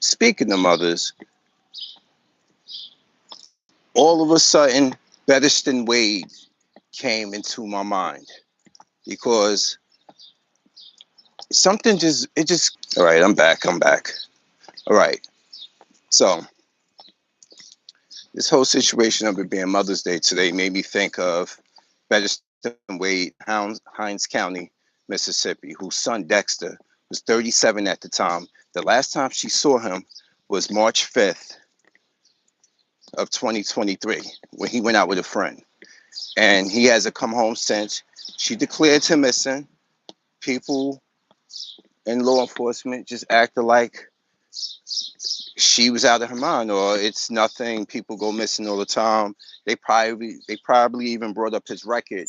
speaking of mothers, all of a sudden, Bettersten Wade came into my mind because something all right, I'm back. All right. So this whole situation of it being Mother's Day today made me think of Bettersten Wade, Hinds County, Mississippi, whose son Dexter was 37 at the time. The last time she saw him was March 5th of 2023 when he went out with a friend. And he hasn't come home since. She declared him missing. People in law enforcement just acted like she was out of her mind, or it's nothing. People go missing all the time. They probably even brought up his record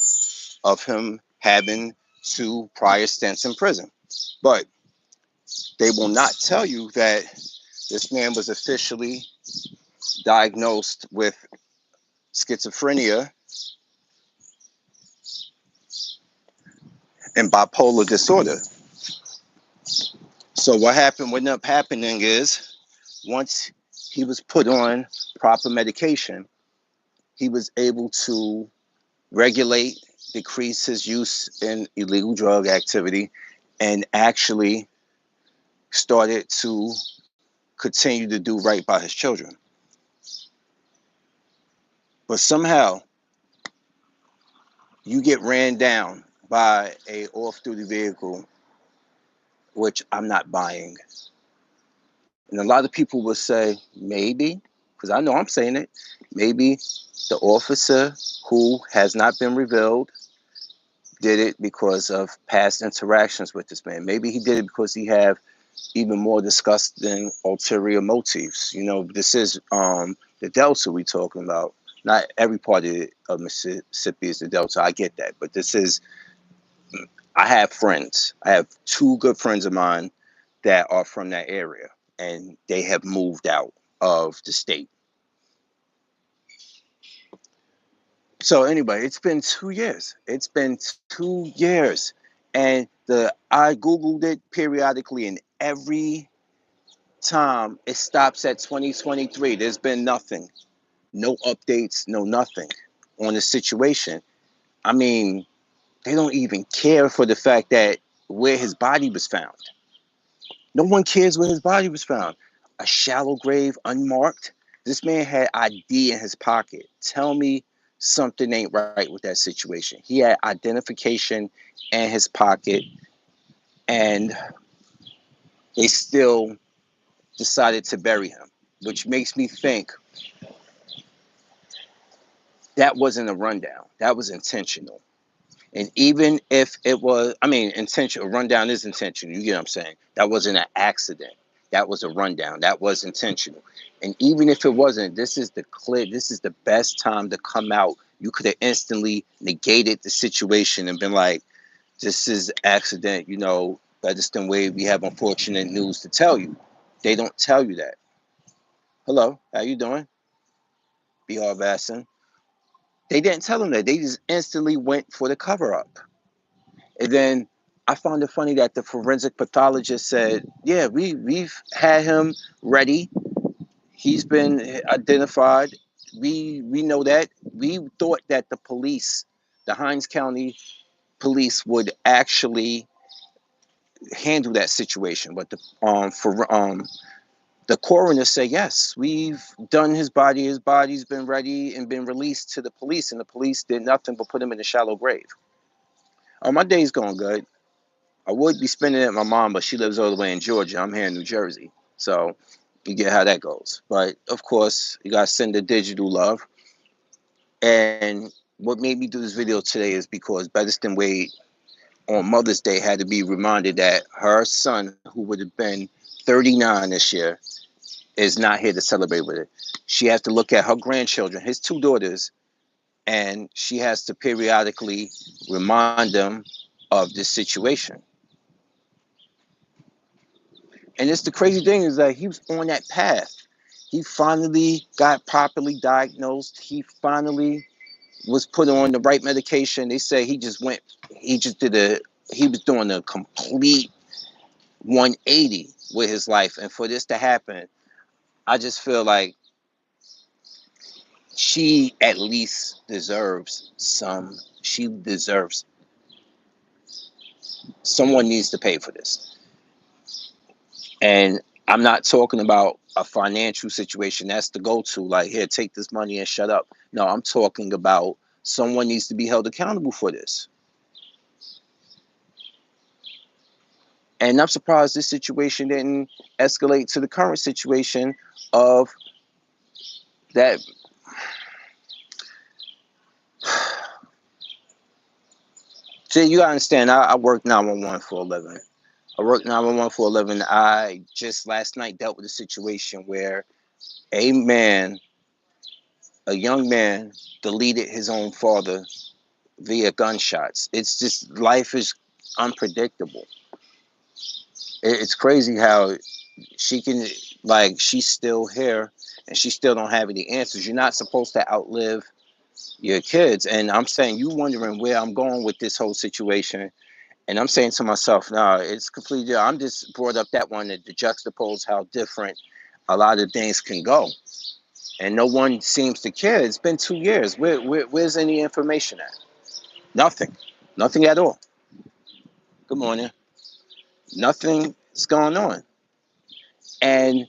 of him having 2 prior stints in prison. But they will not tell you that this man was officially diagnosed with schizophrenia and bipolar disorder. So what ended up happening is once he was put on proper medication, he was able to regulate, decrease his use in illegal drug activity, and actually started to continue to do right by his children. But somehow you get ran down by a off-duty vehicle, which I'm not buying. And a lot of people will say, maybe, because I know I'm saying it, maybe the officer who has not been revealed did it because of past interactions with this man. Maybe he did it because he have even more disgusting ulterior motives. You know, this is the Delta we talking about. Not every part of Mississippi is the Delta. I get that. But this is, I have friends. I have 2 good friends of mine that are from that area, and they have moved out of the state. So anyway, it's been 2 years. It's been 2 years. And I Googled it periodically, and every time it stops at 2023. There's been nothing. No updates, no nothing on the situation. I mean, they don't even care for the fact that where his body was found. No one cares where his body was found. A shallow grave, unmarked. This man had ID in his pocket. Tell me something ain't right with that situation. He had identification in his pocket, and they still decided to bury him, which makes me think that wasn't a rundown. That was intentional. And even if it was, I mean, intentional, rundown is intentional. You get what I'm saying? That wasn't an accident. That was a rundown. That was intentional. And even if it wasn't, this is the best time to come out. You could have instantly negated the situation and been like, this is accident, you know, Bettersten Wade, we have unfortunate news to tell you. They don't tell you that. Hello, how you doing? B.R. Vasson. They didn't tell him that. They just instantly went for the cover up. And then I found it funny that the forensic pathologist said, yeah, we've had him ready. He's been identified. We know that. We thought that the police, the Hinds County police, would actually handle that situation. But the coroner said, yes, we've done his body. His body's been ready and been released to the police, and the police did nothing but put him in a shallow grave. Oh, my day's going good. I would be spending it with my mom, but she lives all the way in Georgia. I'm here in New Jersey. So you get how that goes. But of course, you got to send the digital love. And what made me do this video today is because Bettersten Wade on Mother's Day had to be reminded that her son, who would have been 39 this year, is not here to celebrate with it. She has to look at her grandchildren, his 2 daughters, and she has to periodically remind them of this situation. And it's the crazy thing is that he was on that path. He finally got properly diagnosed. He finally was put on the right medication. They say he was doing a complete 180 with his life. And for this to happen, I just feel like she at least deserves she deserves, someone needs to pay for this. And I'm not talking about a financial situation. That's the go-to. Like, here, take this money and shut up. No, I'm talking about someone needs to be held accountable for this. And I'm surprised this situation didn't escalate to the current situation of that. See, you gotta understand, I work 911 for a living. I work 911 for a living. I just last night dealt with a situation where a man, a young man, deleted his own father via gunshots. It's just, life is unpredictable. It's crazy how she can, like, she's still here and she still don't have any answers. You're not supposed to outlive your kids. And I'm saying, you wondering where I'm going with this whole situation. And I'm saying to myself, no, it's completely, I'm just brought up that one to juxtapose how different a lot of things can go. And no one seems to care. It's been 2 years. Where's any information at? Nothing. Nothing at all. Good morning. Nothing is going on. And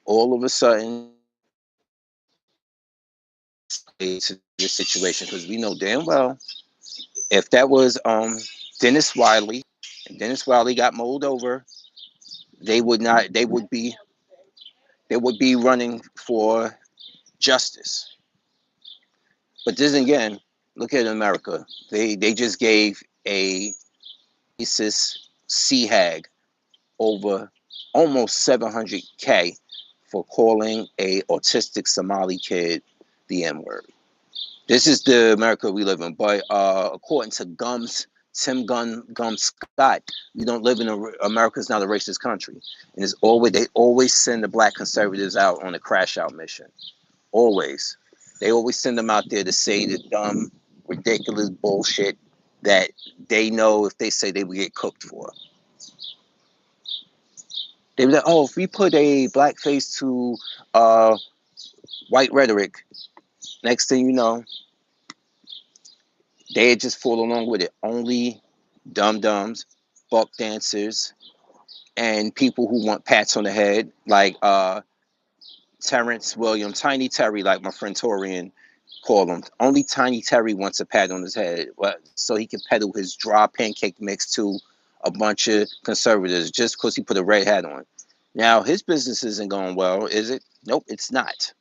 all of a sudden, to this situation, because we know damn well if that was Dennis Wiley, and Dennis Wiley got mowed over, they would not. They would be running for justice. But this again, look at America. They just gave a racist sea hag over almost 700K for calling a autistic Somali kid the N word. This is the America we live in. But according to Gum Scott, we don't live in America's not a racist country, and it's always they always send the black conservatives out on a crash out mission. Always, they always send them out there to say the dumb, ridiculous bullshit that they know if they say they would get cooked for. They were like, oh, if we put a black face to uh, white rhetoric, next thing you know, they just fall along with it. Only dum dums, buck dancers, and people who want pats on the head, like Terrence Williams, Tiny Terry, like my friend Torian called him. Only Tiny Terry wants a pat on his head, so he can peddle his dry pancake mix to a bunch of conservatives just because he put a red hat on. Now his business isn't going well, is it? Nope, it's not.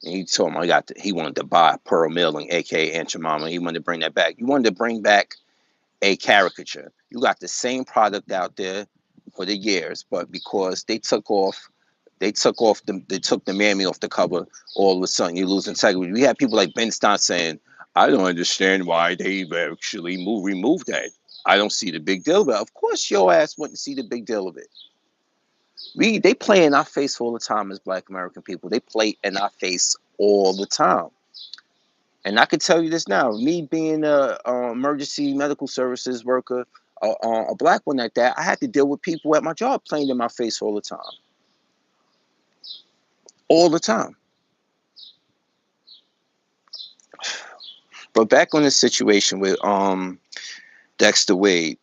And he told him he wanted to buy Pearl Milling, aka Aunt Jemima. He wanted to bring that back. You wanted to bring back a caricature. You got the same product out there for the years, but because they took the mammy off the cover, all of a sudden you lose integrity. We have people like Ben Stein saying, I don't understand why they've actually removed that. I don't see the big deal of it. Of course your ass wouldn't see the big deal of it. They play in our face all the time as black American people. They play in our face all the time. And I can tell you this now, me being a emergency medical services worker, a black one like that, I had to deal with people at my job playing in my face all the time. All the time. But back on the situation with Dexter Wade,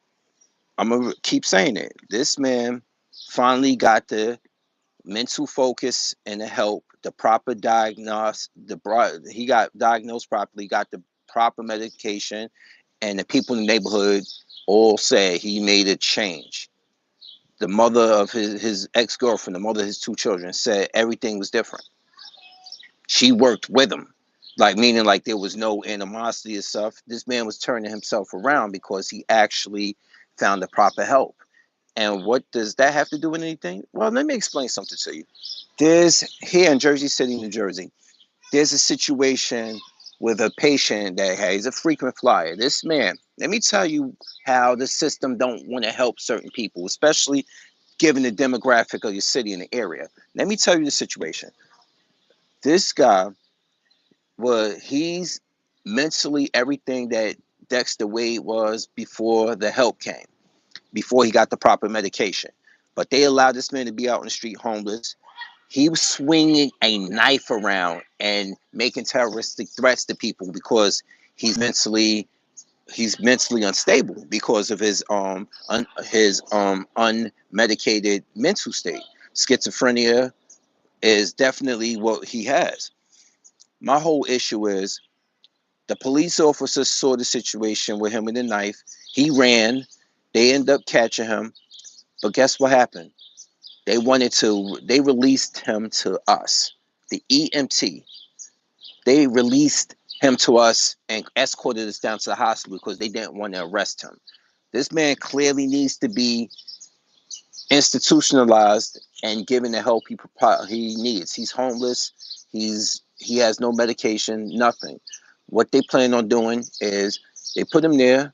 I'm gonna keep saying it. This man finally got the mental focus and the help, the proper diagnosis. He got diagnosed properly, got the proper medication, and the people in the neighborhood all said he made a change. The mother of his ex-girlfriend, the mother of his two children, said everything was different. She worked with him, like meaning like there was no animosity and stuff. This man was turning himself around because he actually found the proper help. And what does that have to do with anything? Well, let me explain something to you. There's here in Jersey City, New Jersey, there's a situation with a patient that has a frequent flyer. This man, let me tell you how the system don't want to help certain people, especially given the demographic of your city and the area. Let me tell you the situation. This guy, he's mentally everything that Dexter Wade was before the help came. before he got the proper medication. But they allowed this man to be out on the street homeless. He was swinging a knife around and making terroristic threats to people because he's mentally unstable because of his unmedicated mental state. Schizophrenia is definitely what he has. My whole issue is the police officer saw the situation with him with the knife. He ran. They ended up catching him. But guess what happened? They released him to us. The EMT. They released him to us and escorted us down to the hospital because they didn't want to arrest him. This man clearly needs to be institutionalized and given the help he needs. He's homeless. He has no medication, nothing. What they plan on doing is they put him there,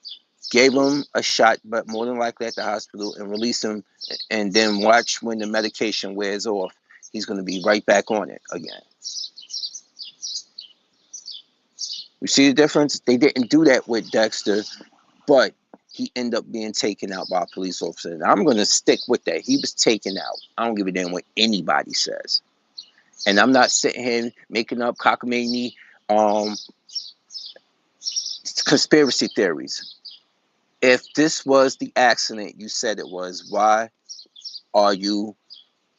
gave him a shot, but more than likely at the hospital, and release him, and then watch when the medication wears off. He's going to be right back on it again. You see the difference? They didn't do that with Dexter, but he ended up being taken out by a police officer. And I'm going to stick with that. He was taken out. I don't give a damn what anybody says. And I'm not sitting here making up cockamamie conspiracy theories. If this was the accident you said it was, why are you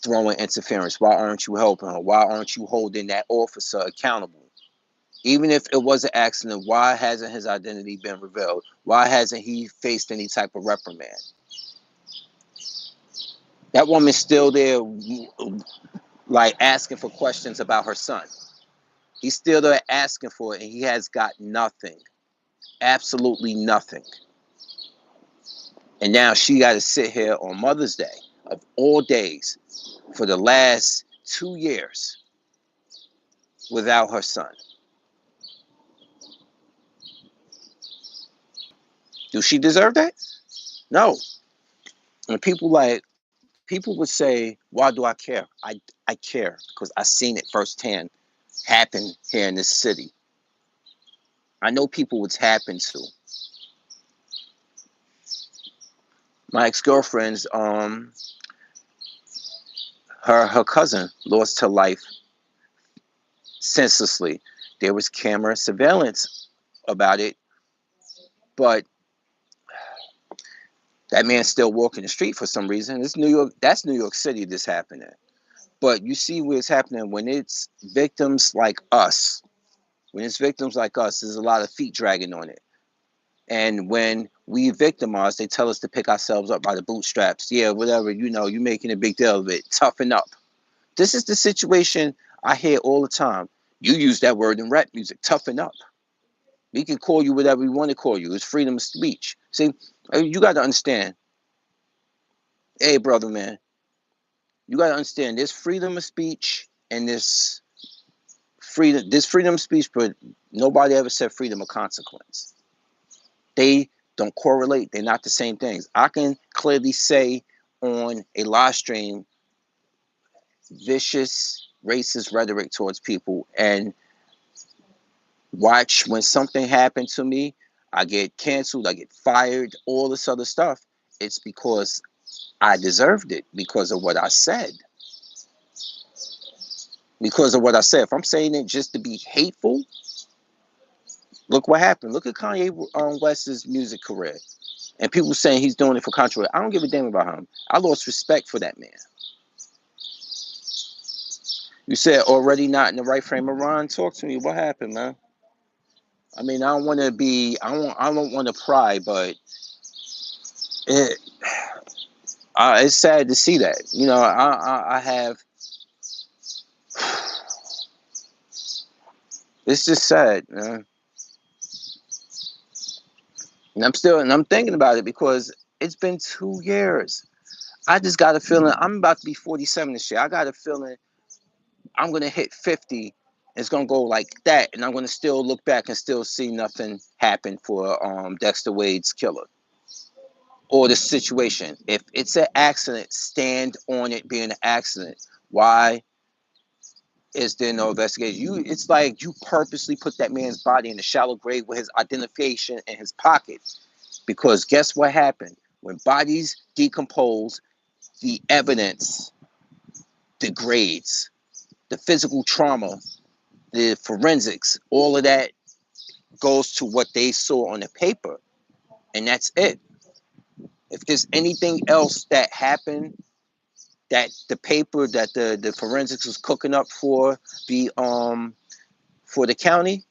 throwing interference? Why aren't you helping her? Why aren't you holding that officer accountable? Even if it was an accident, why hasn't his identity been revealed? Why hasn't he faced any type of reprimand? That woman's still there, like asking for questions about her son. He's still there asking for it, and he has got nothing. Absolutely nothing. And now she got to sit here on Mother's Day, of all days, for the last 2 years without her son. Do she deserve that? No. And people would say, why do I care? I care because I seen it firsthand happen here in this city. I know people it's happened to. My ex-girlfriend's her cousin lost her life senselessly. There was camera surveillance about it, but that man's still walking the street for some reason. It's New York. That's New York City. This happening, but you see where it's happening when it's victims like us. When it's victims like us, there's a lot of feet dragging on it. And when we victimize, they tell us to pick ourselves up by the bootstraps. Yeah, whatever, you're making a big deal of it. Toughen up. This is the situation I hear all the time. You use that word in rap music, toughen up. We can call you whatever we want to call you. It's freedom of speech. See, you got to understand. Hey, brother, man, you got to understand there's freedom of speech and this freedom of speech, but nobody ever said freedom of consequence. They don't correlate. They're not the same things. I can clearly say on a live stream vicious, racist rhetoric towards people and watch when something happened to me, I get canceled, I get fired, all this other stuff. It's because I deserved it because of what I said. Because of what I said. If I'm saying it just to be hateful, look what happened. Look at Kanye West's music career. And people saying he's doing it for controversy. I don't give a damn about him. I lost respect for that man. You said already not in the right frame of mind. Talk to me. What happened, man? I mean, I don't want to be. I don't want to pry, but it's sad to see that. I have. It's just sad, man. And I'm thinking about it because it's been 2 years. I just got a feeling I'm about to be 47 this year. I got a feeling I'm gonna hit 50. It's gonna go like that, and I'm gonna still look back and still see nothing happen for Dexter Wade's killer or the situation. If it's an accident, stand on it being an accident. Why is there no investigation? It's like you purposely put that man's body in a shallow grave with his identification in his pocket. Because guess what happened? When bodies decompose, the evidence degrades. The physical trauma, the forensics, all of that goes to what they saw on the paper, and that's it. If there's anything else that happened, that the paper that the forensics was cooking up the for the county,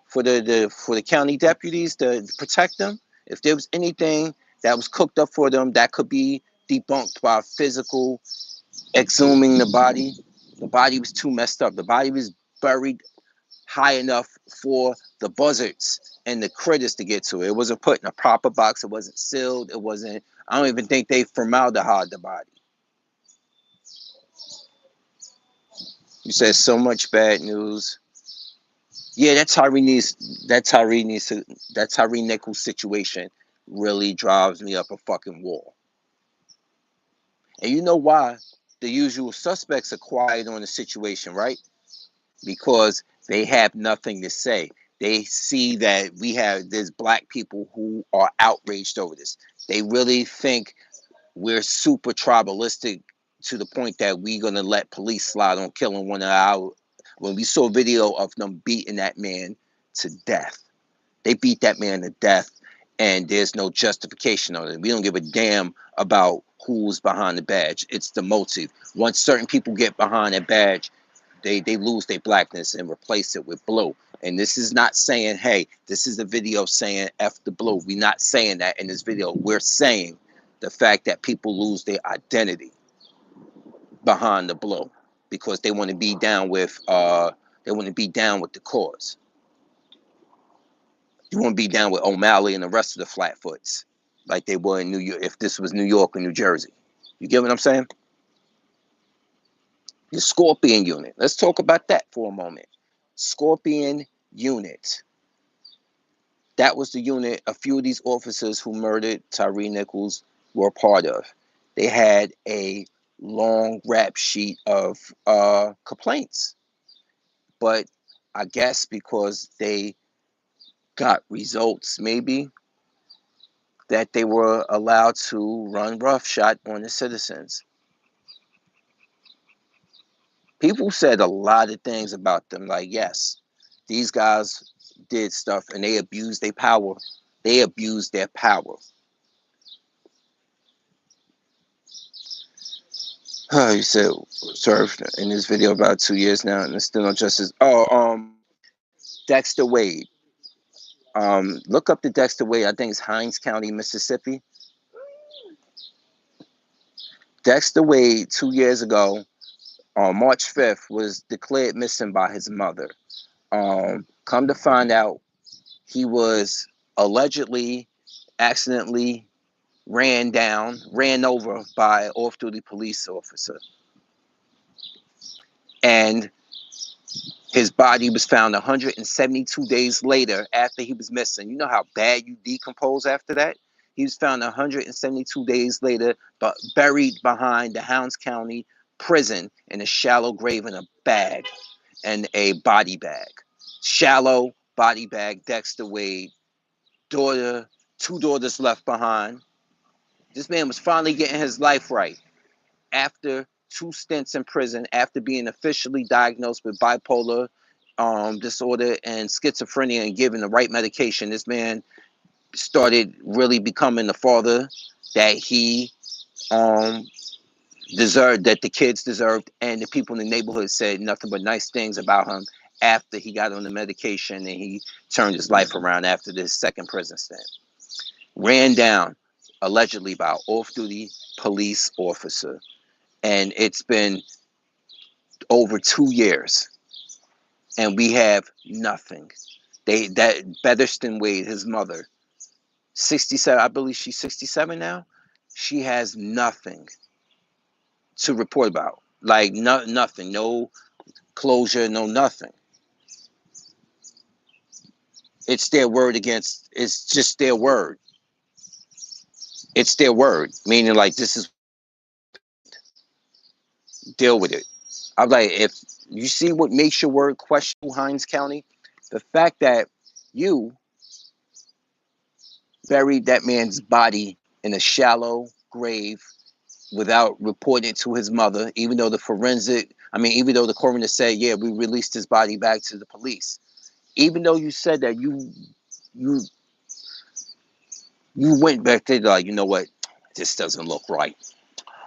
for the county deputies to protect them, if there was anything that was cooked up for them that could be debunked by physical exhuming the body was too messed up. The body was buried high enough for the buzzards and the critters to get to it. It wasn't put in a proper box. It wasn't sealed. It wasn't. I don't even think they formaldehyde the body. You said so much bad news. Yeah, that Tyree Nichols situation really drives me up a fucking wall. And you know why? The usual suspects are quiet on the situation, right? Because they have nothing to say. They see that there's black people who are outraged over this. They really think we're super tribalistic to the point that we're gonna let police slide on killing one of our. When we saw video of them beating that man to death, they beat that man to death, and there's no justification on it. We don't give a damn about who's behind the badge. It's the motive. Once certain people get behind that badge, they lose their blackness and replace it with blue. And this is not saying, hey, this is a video saying F the blue. We're not saying that in this video. We're saying the fact that people lose their identity behind the blue because they want to be down with the cause. You want to be down with O'Malley and the rest of the Flatfoots like they were in New York if this was New York or New Jersey. You get what I'm saying? The Scorpion unit. Let's talk about that for a moment. Scorpion unit. That was the unit a few of these officers who murdered Tyree Nichols were part of. They had a long rap sheet of complaints. But I guess because they got results, maybe, that they were allowed to run roughshod on the citizens. People said a lot of things about them, like, yes, these guys did stuff and they abused their power. They abused their power. You said served in this video about 2 years now and still no justice. Dexter Wade. Look up the Dexter Wade. I think it's Hinds County, Mississippi. Dexter Wade, 2 years ago, on March 5th, was declared missing by his mother. Come to find out, he was allegedly accidentally ran over by an off-duty police officer. And his body was found 172 days later after he was missing. You know how bad you decompose after that? He was found 172 days later, but buried behind the Hinds County prison in a shallow grave in a bag and a body bag. Shallow body bag, Dexter Wade. Two daughters left behind. This man was finally getting his life right after 2 stints in prison, after being officially diagnosed with bipolar disorder and schizophrenia and given the right medication. This man started really becoming the father that he deserved, that the kids deserved, and the people in the neighborhood said nothing but nice things about him after he got on the medication and he turned his life around after this second prison stint. Ran down allegedly by an off-duty police officer, and it's been over 2 years, and we have nothing. That Bettersten Wade, his mother, 67, I believe she's 67 now. She has nothing to report about. Like nothing, no closure, no nothing. It's their word against. It's just their word. It's their word, meaning like this is deal with it. I'm like, if you see what makes your word questionable, Hinds County, the fact that you buried that man's body in a shallow grave without reporting it to his mother, even though even though the coroner said, yeah, we released his body back to the police. Even though you said that, you you went back to, like, you know what, this doesn't look right.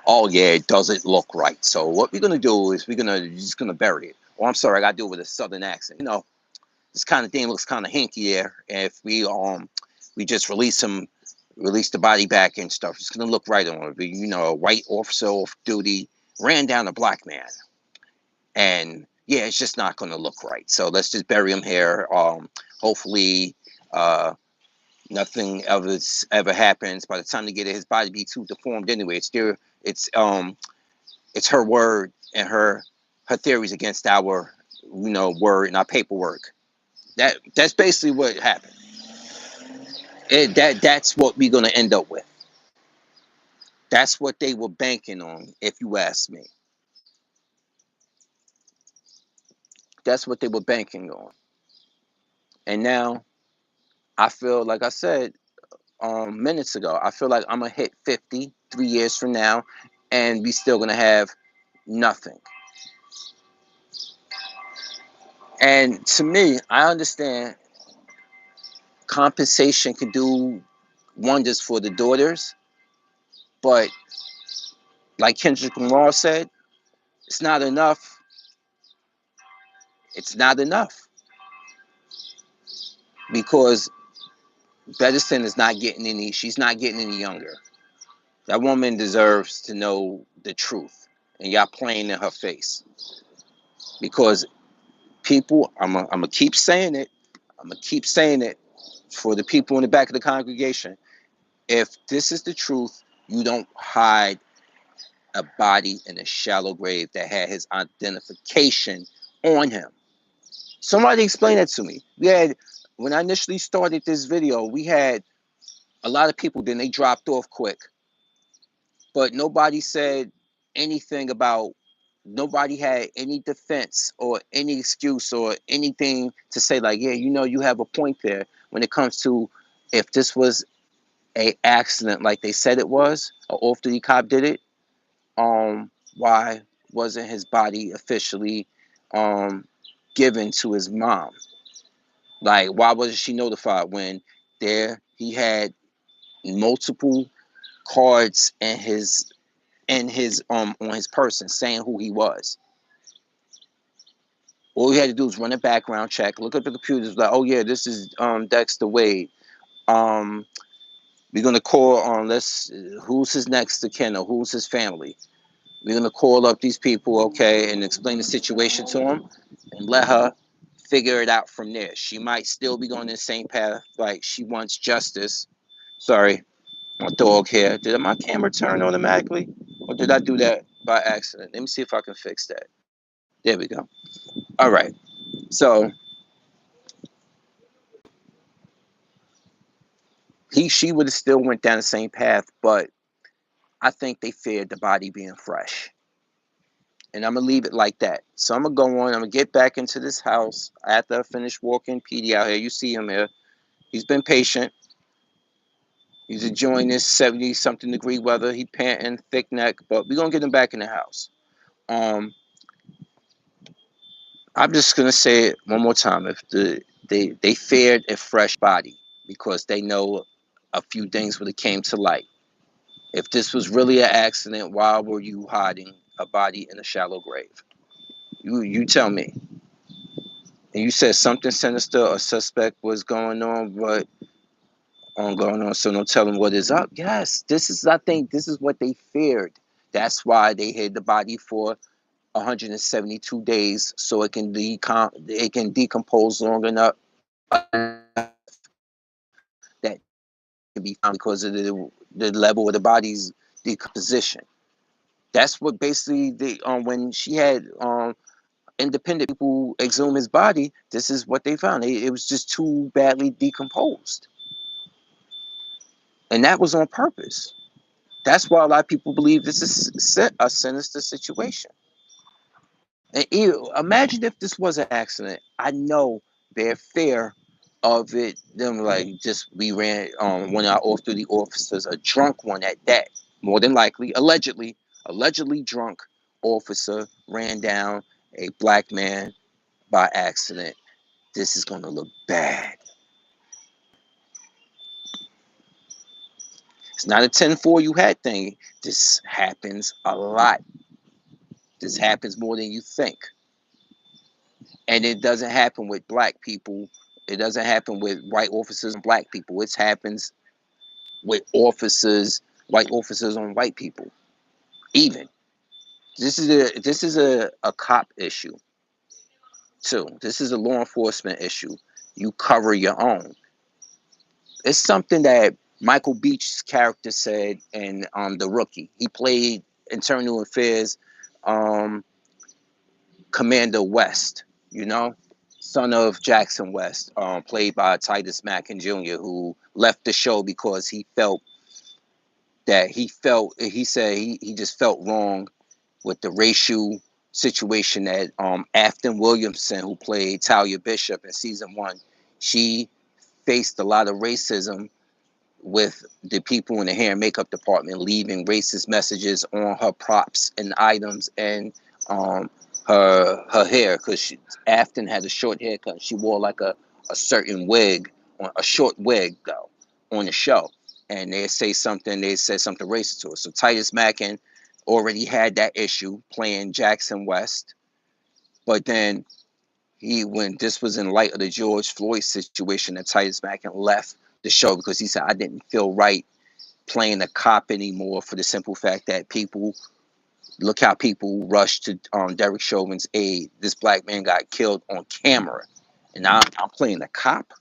Oh yeah, it doesn't look right. So what we're gonna do is just gonna bury it. Oh, I'm sorry, I gotta do it with a southern accent. This kind of thing looks kind of hinky there. If we just release the body back and stuff, it's gonna look right on it. But, a white officer off duty ran down a black man, and yeah, it's just not gonna look right. So let's just bury him here. Hopefully, uh, nothing ever happens. By the time they get it, his body be too deformed anyway. It's it's her word and her theories against our word and our paperwork. That's basically what happened. That's what we're gonna end up with. That's what they were banking on, if you ask me. That's what they were banking on. And now I feel, like I said minutes ago, I feel like I'm gonna hit 50 3 years from now, and we still gonna have nothing. And to me, I understand compensation can do wonders for the daughters, but like Kendrick Lamar said, it's not enough. It's not enough because Bettersten is not getting any. She's not getting any younger. That woman deserves to know the truth, and y'all playing in her face because people. I'm gonna keep saying it. I'm gonna keep saying it for the people in the back of the congregation. If this is the truth, you don't hide a body in a shallow grave that had his identification on him. Somebody explain that to me. When I initially started this video, we had a lot of people, then they dropped off quick. But nobody said anything about, nobody had any defense or any excuse or anything to say, like, yeah, you have a point there when it comes to, if this was a accident like they said it was, or off-duty cop did it, why wasn't his body officially um given to his mom? Like, why wasn't she notified when there he had multiple cards in his on his person saying who he was? All he had to do was run a background check, look at the computers, like, oh yeah, this is Dexter Wade. Um, we're gonna call on let's who's his next of kin or who's his family. We're gonna call up these people, okay, and explain the situation to them, and let her figure it out from there. She might still be going the same path, like she wants justice. Sorry, my dog here. Did my camera turn automatically, or did I do that by accident? Let me see if I can fix that. There we go. All right. So she would have still went down the same path, but I think they feared the body being fresh. And I'm gonna leave it like that. So I'm gonna go on. I'm gonna get back into this house after I finish walking PD out here. You see him here. He's been patient. He's enjoying this 70 something degree weather. He panting, thick neck, but we're gonna get him back in the house. Um, I'm just gonna say it one more time. If they feared a fresh body because they know a few things would have came to light. If this was really an accident, why were you hiding a body in a shallow grave? You tell me. And you said something sinister or suspect was going on, but going on, so no telling what is up. Yes, I think this is what they feared. That's why they hid the body for 172 days, so it can decompose long enough that can be found because of the level of the body's decomposition. That's what basically when she had independent people exhume his body, this is what they found. It was just too badly decomposed, and that was on purpose. That's why a lot of people believe this is a sinister situation. And imagine if this was an accident. I know their fear of it. Them like just we ran one of our off-duty officers, a drunk one at that, more than likely, allegedly drunk officer ran down a black man by accident. This is gonna look bad. It's not a 10-4 you had thing. This happens a lot. This happens more than you think. And it doesn't happen with black people. It doesn't happen with white officers and black people. It happens with officers, white officers on white people. Even this is a cop issue too. This is a law enforcement issue. You cover your own. It's something that Michael Beach's character said in The Rookie. He played Internal Affairs um, Commander West, you know, son of Jackson West, played by Titus Mackin Jr., who left the show because he said he just felt wrong with the racial situation that Afton Williamson, who played Talia Bishop in season 1, she faced a lot of racism with the people in the hair and makeup department leaving racist messages on her props and items and her hair, because Afton had a short haircut. She wore like a certain wig, a short wig though, on the show, and they said something racist to her. So Titus Mackin already had that issue playing Jackson West, but then when this was in light of the George Floyd situation, that Titus Mackin left the show because he said, I didn't feel right playing a cop anymore, for the simple fact that look how people rushed to Derek Chauvin's aid. This black man got killed on camera, and I'm playing a cop.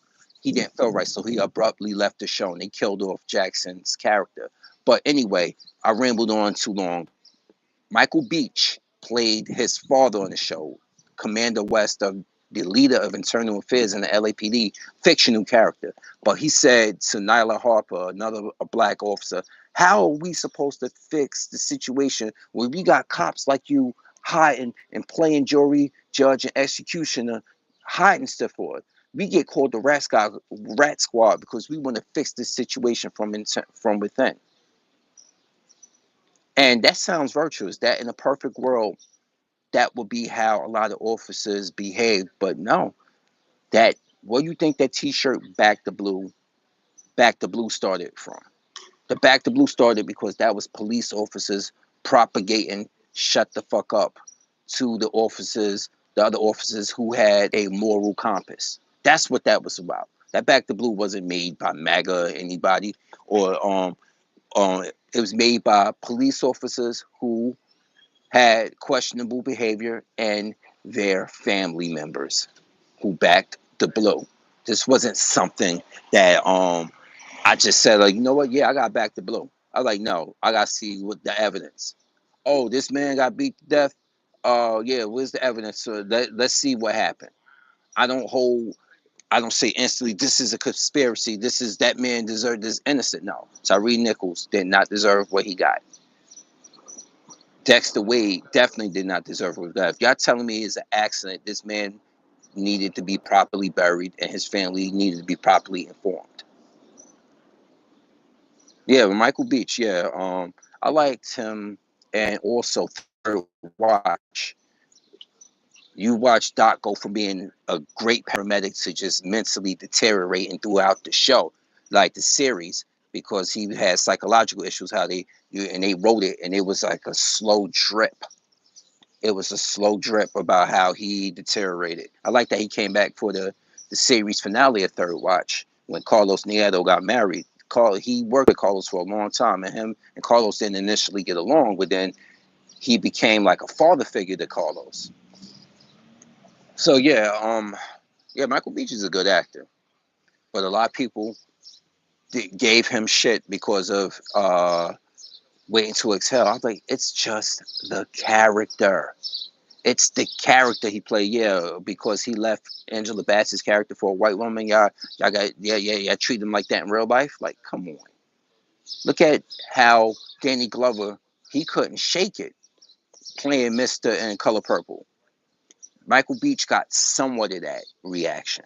He didn't feel right, so he abruptly left the show, and they killed off Jackson's character. But anyway, I rambled on too long. Michael Beach played his father on the show, Commander West, of the leader of internal affairs in the LAPD, fictional character. But he said to Nyla Harper, a black officer, how are we supposed to fix the situation when we got cops like you hiding and playing jury, judge, and executioner, hiding stuff for us? We get called the rat squad because we want to fix this situation from within. And that sounds virtuous. That in a perfect world, that would be how a lot of officers behave. But no, that where you think that T-shirt Back the Blue started from? The Back the Blue started because that was police officers propagating "shut the fuck up" to the other officers who had a moral compass. That's what that was about. That Back the Blue wasn't made by MAGA or anybody, or it was made by police officers who had questionable behavior and their family members who backed the blue. This wasn't something that I just said, like, you know what, yeah, I got back the blue. I was like, no, I gotta see what the evidence. Oh, this man got beat to death. Yeah, where's the evidence? So let's see what happened. I don't hold I don't say instantly this is a conspiracy. This is that man deserved this innocent. No. Tyree Nichols did not deserve what he got. Dexter Wade definitely did not deserve what he got. If y'all telling me it's an accident, this man needed to be properly buried and his family needed to be properly informed. Yeah, Michael Beach, yeah. I liked him, and also Third Watch. You watch Doc go from being a great paramedic to just mentally deteriorating throughout the show, like the series, because he had psychological issues. And they wrote it, and it was like a slow drip. It was a slow drip about how he deteriorated. I like that he came back for the series finale of Third Watch when Carlos Nieto got married. He worked with Carlos for a long time, and him and Carlos didn't initially get along, but then he became like a father figure to Carlos. So yeah, Michael Beach is a good actor, but a lot of people gave him shit because of Waiting to Exhale. I was like, it's just the character. It's the character he played. Yeah, because he left Angela Bassett's character for a white woman. Y'all got yeah. Treat him like that in real life. Like, come on. Look at how Danny Glover, he couldn't shake it playing Mister in Color Purple. Michael Beach got somewhat of that reaction.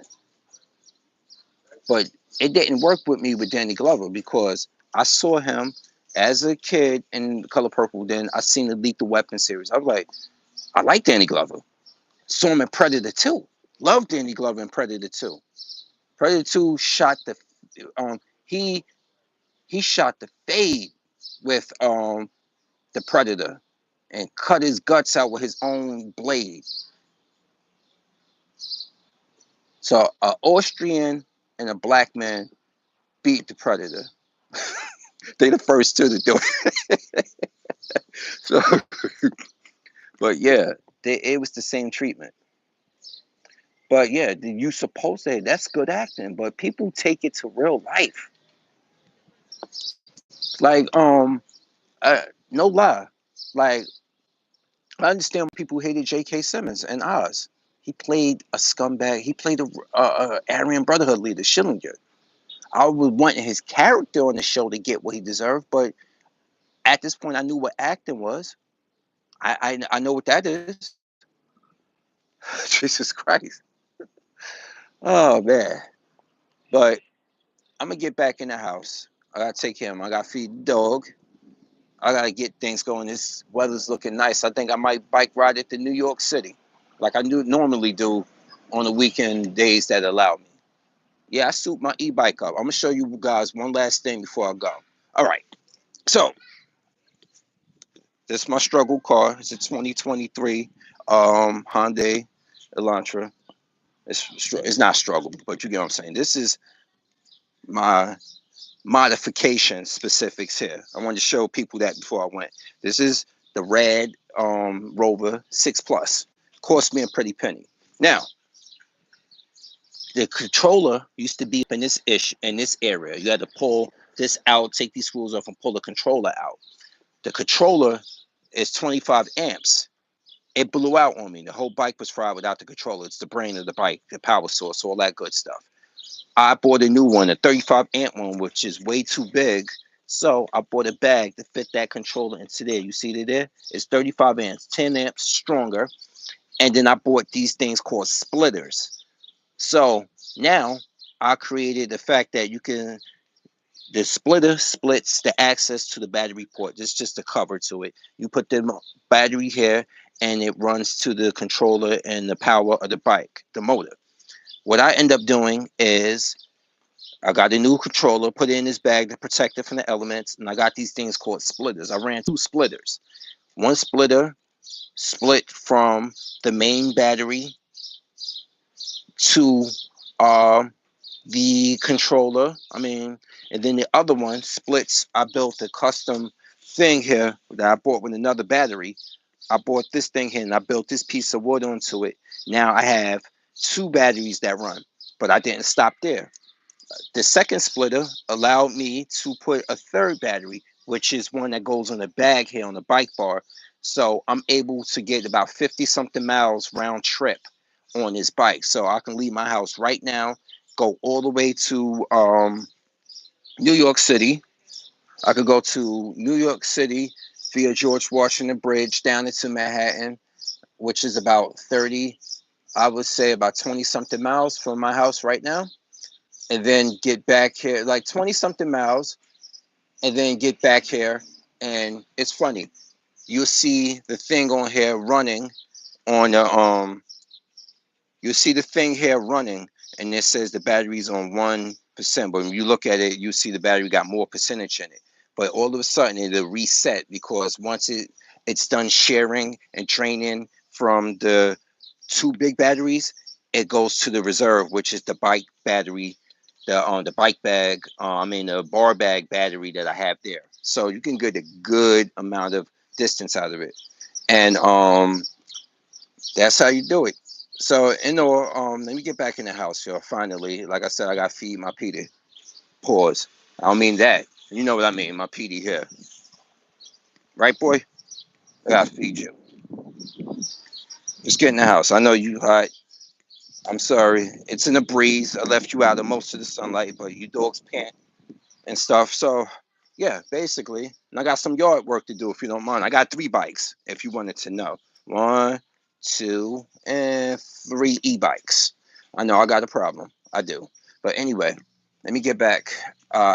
But it didn't work with me with Danny Glover because I saw him as a kid in Color Purple. Then I seen the Lethal Weapon series. I was like, I like Danny Glover. Saw him in Predator 2. Loved Danny Glover in Predator 2. Predator 2 shot the he shot the fade with the Predator and cut his guts out with his own blade. So an Austrian and a black man beat the Predator. They the first two to do it. So, but yeah, it was the same treatment. But yeah, you supposed to, that's good acting, but people take it to real life. Like, no lie. Like, I understand people hated J.K. Simmons and Oz. He played a scumbag. He played a Aryan Brotherhood leader, Schillinger. I was wanting his character on the show to get what he deserved, but at this point, I knew what acting was. I know what that is. Jesus Christ. Oh man. But I'm gonna get back in the house. I gotta take care of him. I gotta feed the dog. I gotta get things going. This weather's looking nice. I think I might bike ride it to New York City, like I normally do on the weekend days that allow me. Yeah, I suit my e-bike up. I'm gonna show you guys one last thing before I go. All right. So this is my struggle car. It's a 2023 Hyundai Elantra. It's not struggle, but you get what I'm saying. This is my modification specifics here. I wanted to show people that before I went. This is the red Rover 6 Plus. Cost me a pretty penny. Now, the controller used to be up in this area. You had to pull this out, take these screws off, and pull the controller out. The controller is 25 amps. It blew out on me. The whole bike was fried without the controller. It's the brain of the bike, the power source, all that good stuff. I bought a new one, a 35 amp one, which is way too big. So I bought a bag to fit that controller into there. You see it there? It's 35 amps, 10 amps stronger. And then I bought these things called splitters. So now I created the fact that the splitter splits the access to the battery port. This is just a cover to it. You put the battery here and it runs to the controller and the power of the bike, the motor. What I end up doing is I got a new controller, put it in this bag to protect it from the elements, and I got these things called splitters. I ran 2 splitters. One splitter split from the main battery to the controller. And then the other one splits. I built a custom thing here that I bought with another battery. I bought this thing here and I built this piece of wood onto it. Now I have 2 batteries that run, but I didn't stop there. The second splitter allowed me to put a third battery, which is one that goes on the bag here on the bike bar. So I'm able to get about 50 something miles round trip on this bike. So I can leave my house right now, go all the way to New York City. I could go to New York City via George Washington Bridge down into Manhattan, which is about 30, I would say about 20 something miles from my house right now. And then get back here, like 20 something miles, and then get back here. And it's funny. You'll see the thing on here running on the you'll see the thing here running, and it says the battery's on 1%. But when you look at it, you see the battery got more percentage in it. But all of a sudden it'll reset because once it's done sharing and draining from the 2 big batteries, it goes to the reserve, which is the bike battery, the bike bag, the bar bag battery that I have there. So you can get a good amount of distance out of it. And that's how you do it. So let me get back in the house, y'all. Finally, like I said, I gotta feed my Petey. Pause. I don't mean that. You know what I mean, my Petey here. Right, boy? I gotta feed you. Just get in the house. I know you hot. I'm sorry. It's in the breeze. I left you out of most of the sunlight, but you dogs pant and stuff. So, yeah, basically. And I got some yard work to do if you don't mind. I got 3 bikes, if you wanted to know. 1, 2, and 3 e-bikes. I know I got a problem. I do. But anyway, Let me get back.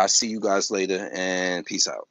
See you guys later, and peace out.